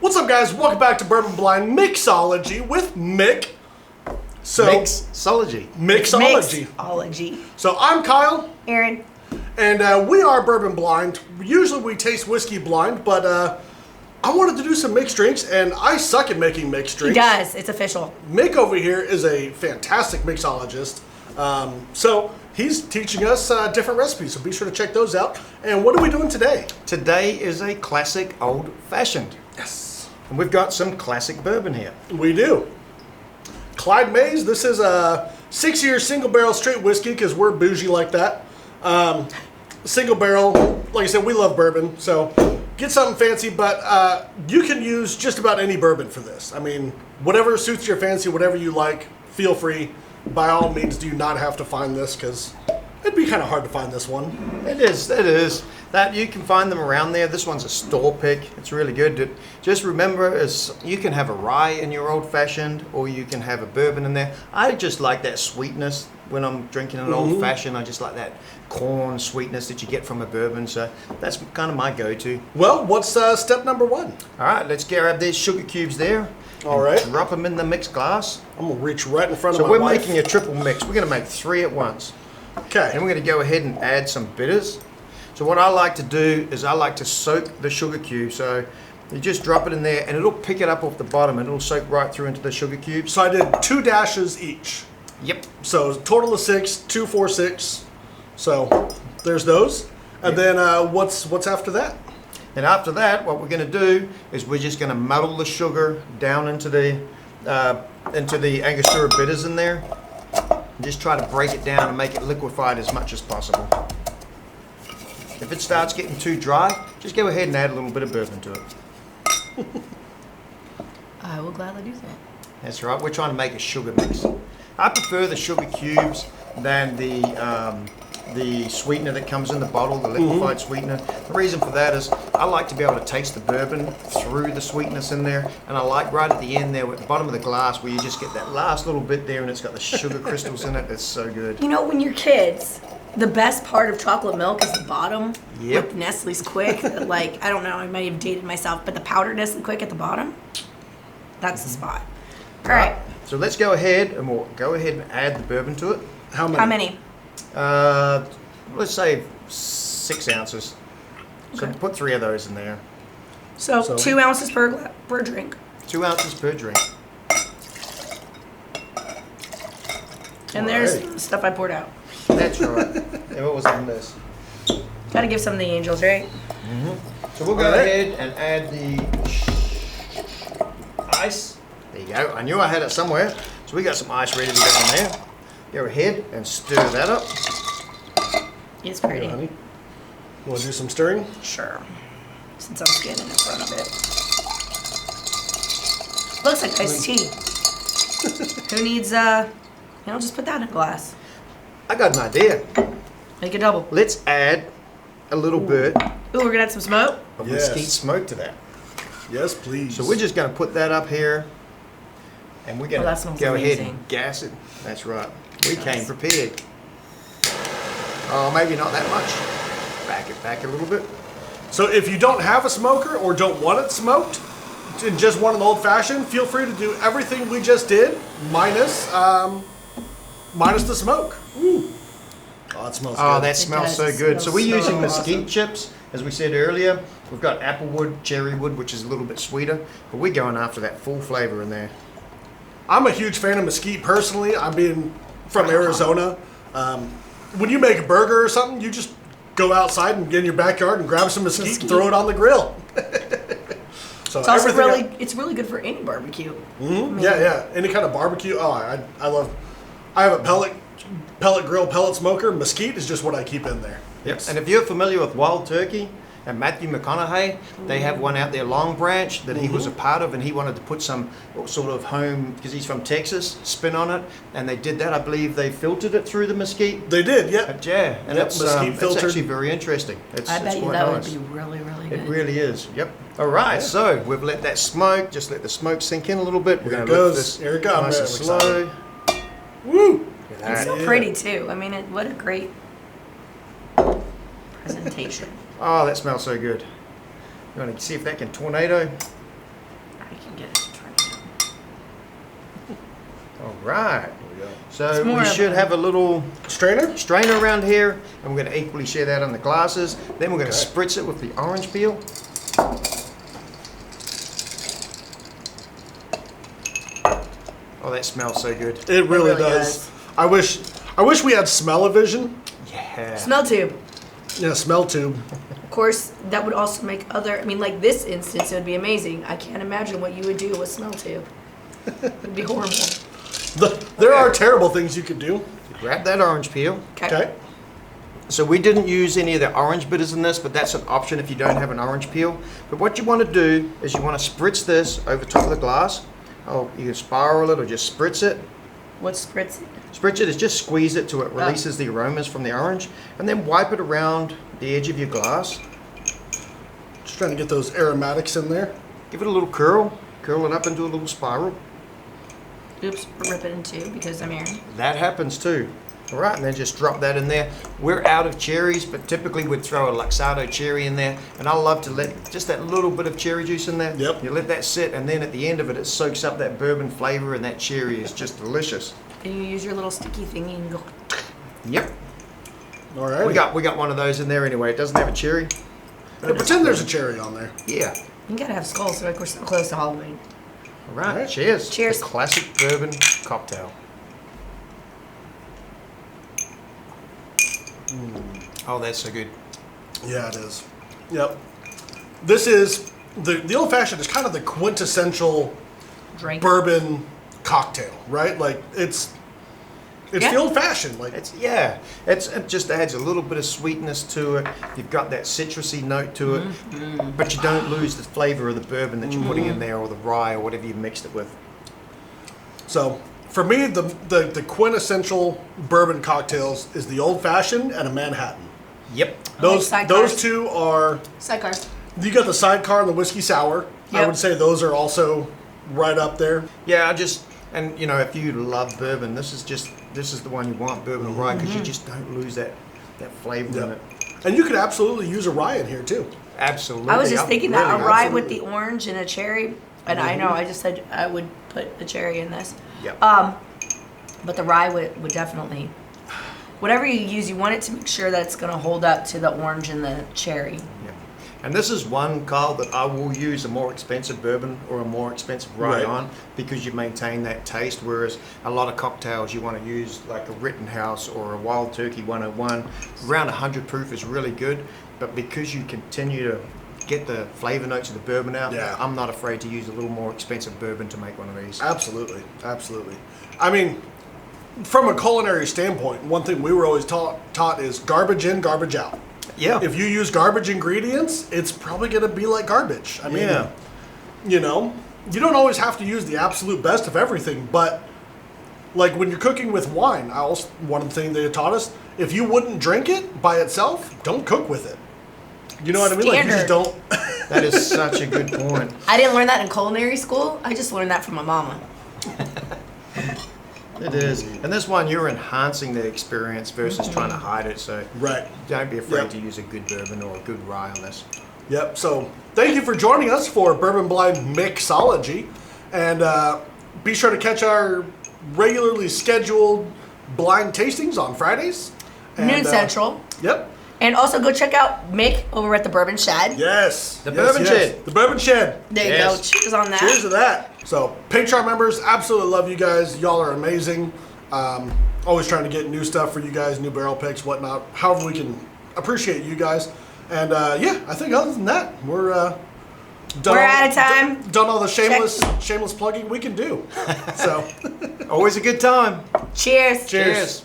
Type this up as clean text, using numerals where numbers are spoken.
What's up, guys? Welcome back to Bourbon Blind Mixology with Mick. Mixology. Mixology. So I'm Kyle. Aaron. And we are Bourbon Blind. Usually we taste whiskey blind, but I wanted to do some mixed drinks, and I suck at making mixed drinks. He does. It's official. Mick over here is a fantastic mixologist. So he's teaching us different recipes, so be sure to check those out. And what are we doing today? Today is a classic old-fashioned. Yes. And we've got some classic bourbon here. We do. Clyde Mays, this is a 6-year single barrel straight whiskey because we're bougie like that. Single barrel, like I said, we love bourbon, so get something fancy, but you can use just about any bourbon for this. I mean, whatever suits your fancy, whatever you like, feel free. By all means, do not have to find this because it'd be kind of hard to find this one. It is. That you can find them around there. This one's a store pick. It's really good. Just remember, you can have a rye in your old fashioned, or you can have a bourbon in there. I just like that sweetness when I'm drinking an old fashioned. I just like that corn sweetness that you get from a bourbon. So that's kind of my go-to. Well, what's step number one? All right, let's grab these sugar cubes there. All right. Drop them in the mixed glass. I'm gonna reach right in front of my So we're wife. making a triple mix. We're going to make 3 at once. Okay. And we're going to go ahead and add some bitters. So what I like to do is I like to soak the sugar cube. So you just drop it in there and it'll pick it up off the bottom and it'll soak right through into the sugar cubes. So I did 2 dashes each. Yep. So total of 6, 2, 4, 6. So there's those. And then what's after that? And after that, what we're going to do is we're just going to muddle the sugar down into the Angostura bitters in there. And just try to break it down and make it liquefied as much as possible. If it starts getting too dry, just go ahead and add a little bit of bourbon to it. I will gladly do that. That's right. We're trying to make a sugar mix. I prefer the sugar cubes than the sweetener that comes in the bottle, the liquefied sweetener. The reason for that is I like to be able to taste the bourbon through the sweetness in there, and I like right at the end there at the bottom of the glass where you just get that last little bit there and it's got the sugar crystals in it. It's so good. You know, when you're kids, the best part of chocolate milk is the bottom. Yep. With Nestle's Quick. Like, I don't know, I might have dated myself, but the powdered Nestle Quick at the bottom, that's the spot. All right. So let's go ahead and we'll go ahead and add the bourbon to it. How many? Let's say 6 ounces. So Okay. put 3 of those in there. So 2 ounces per drink. 2 ounces per drink. And there's stuff I poured out. That's right. And what was in this? Gotta give some to the angels, right? So we'll go ahead and add the ice. There you go. I knew I had it somewhere. So we got some ice ready to go in there. Go ahead and stir that up. It's pretty. Honey, you want to do some stirring? Sure. Since I'm standing in front of it. Looks like iced tea. Who needs, just put that in a glass. I got an idea. Make a double. Let's add a little bit Ooh, we're gonna add some smoke. of Yes. mesquite smoke to that. Yes, please. So we're just going to put that up here. And we're going Oh, that to smells go ahead amazing. and gas it. That's right. We came prepared. Oh, maybe not that much. Back it back a little bit. So if you don't have a smoker or don't want it smoked, and just want an old fashioned, feel free to do everything we just did, minus the smoke. Ooh. Oh, that smells Oh, good. that smells does. so It good. So smells we're so using awesome. mesquite chips, as we said earlier. We've got applewood, cherrywood, which is a little bit sweeter, but we're going after that full flavor in there. I'm a huge fan of mesquite personally. I'm being from Arizona. When you make a burger or something, you just go outside and get in your backyard and grab some mesquite and throw it on the grill. So It's also everything it's really good for any barbecue. Yeah. Any kind of barbecue. Oh, I have a pellet grill, pellet smoker. Mesquite is just what I keep in there. Yep. And if you're familiar with Wild Turkey and Matthew McConaughey, they have one out there, Long Branch, that he was a part of, and he wanted to put some sort of home, because he's from Texas, spin on it, and they did that. I believe they filtered it through the mesquite. They did, yep. Yeah, and Yep, it's mesquite filtered. actually very interesting. I bet you quite that nice. would be really, really good. It really is. Yep. All right. Yeah. So we've let that smoke. Just let the smoke sink in a little bit. We're Here going it to let goes. this Here it comes. nice and I'm slow. excited. Woo! It's so Yeah. pretty too. I mean, what a great presentation. Oh, that smells so good. You want to see if that can tornado? get it to turn it down. All right. So more we of should a- have a little Strainer? strainer around here, and we're going to equally share that on the glasses. Then we're going to spritz it with the orange peel. Oh, that smells so good. It really, really does. does. I wish we had smell-o-vision. Yeah. Smell tube. Yeah, smell tube. Of course, that would also make other. I mean, like this instance, it would be amazing. I can't imagine what you would do with smell tube. It'd be horrible. There are terrible things you could do. Grab that orange peel. Okay. So we didn't use any of the orange bitters in this, but that's an option if you don't have an orange peel. But what you want to do is you want to spritz this over top of the glass. Oh, you can spiral it or just spritz it. What's spritzing? Spritz it is just squeeze it till it releases the aromas from the orange, and then wipe it around the edge of your glass. Just trying to get those aromatics in there. Give it a little curl. Curl it up into a little spiral. Oops, rip it in two because I'm Aaron. That happens too. All right, and then just drop that in there. We're out of cherries, but typically we'd throw a Luxardo cherry in there, and I love to let just that little bit of cherry juice in there. Yep. You let that sit, and then at the end of it, it soaks up that bourbon flavor, and that cherry is just delicious. And you use your little sticky thingy and go. Yep. All right. We got one of those in there anyway. It doesn't have a cherry. Pretend there's a cherry on there. Yeah. You gotta have skulls, so like we're so close to Halloween. All right. All right. Cheers. Cheers. The classic bourbon cocktail. Oh, that's so good. Yeah, it is. Yep. This is the old fashioned is kind of the quintessential Drink. bourbon cocktail, right? Like it's Yeah. the old fashioned. Like It just adds a little bit of sweetness to it. You've got that citrusy note to it, but you don't lose the flavor of the bourbon that you're putting in there, or the rye, or whatever you mixed it with. so. For me, the quintessential bourbon cocktails is the old fashioned and a Manhattan. Yep. Those sidecars. those two are. Sidecars. You got the sidecar and the whiskey sour. I Yep. would say those are also right up there. Yeah, and you know, if you love bourbon, this is the one you want, bourbon or rye, because you just don't lose that flavor in Yep. it. And you could absolutely use a rye in here too. Absolutely. I was just thinking that really, a rye with absolutely. the orange and a cherry, and I know I just said I would put a cherry in this. Yep. But the rye would definitely, whatever you use, you want it to make sure that it's going to hold up to the orange and the cherry. Yeah. And this is one, Carl, that I will use a more expensive bourbon or a more expensive rye Right. on, because you maintain that taste, whereas a lot of cocktails you want to use like a Rittenhouse or a Wild Turkey 101. Around 100 proof is really good, but because you continue to get the flavor notes of the bourbon out, Yeah. I'm not afraid to use a little more expensive bourbon to make one of these. Absolutely, absolutely. I mean, from a culinary standpoint, one thing we were always taught is garbage in, garbage out. Yeah. If you use garbage ingredients, it's probably going to be like garbage. I mean, Yeah. you know, you don't always have to use the absolute best of everything, but like when you're cooking with wine, one thing they taught us, if you wouldn't drink it by itself, don't cook with it. You know what I mean? Like you just Standard. don't. That is such a good point. I didn't learn that in culinary school. I just learned that from my mama. It is. And this one, you're enhancing the experience versus trying to hide it. So Right. don't be afraid Yep. to use a good bourbon or a good rye on this. Yep. So thank you for joining us for Bourbon Blind Mixology, and be sure to catch our regularly scheduled blind tastings on Fridays. And, Noon Central. Yep. And also go check out Mick over at the Bourbon Shed. Yes. The Yes, Bourbon yes. Shed. The Bourbon Shed. There you Yes. go. Cheers on that. Cheers to that. So Patreon members, absolutely love you guys. Y'all are amazing. Always trying to get new stuff for you guys, new barrel picks, whatnot. However we can appreciate you guys. And yeah, I think other than that, we're done. We're out of time. Done all the shameless plugging we can do. So Always a good time. Cheers. cheers.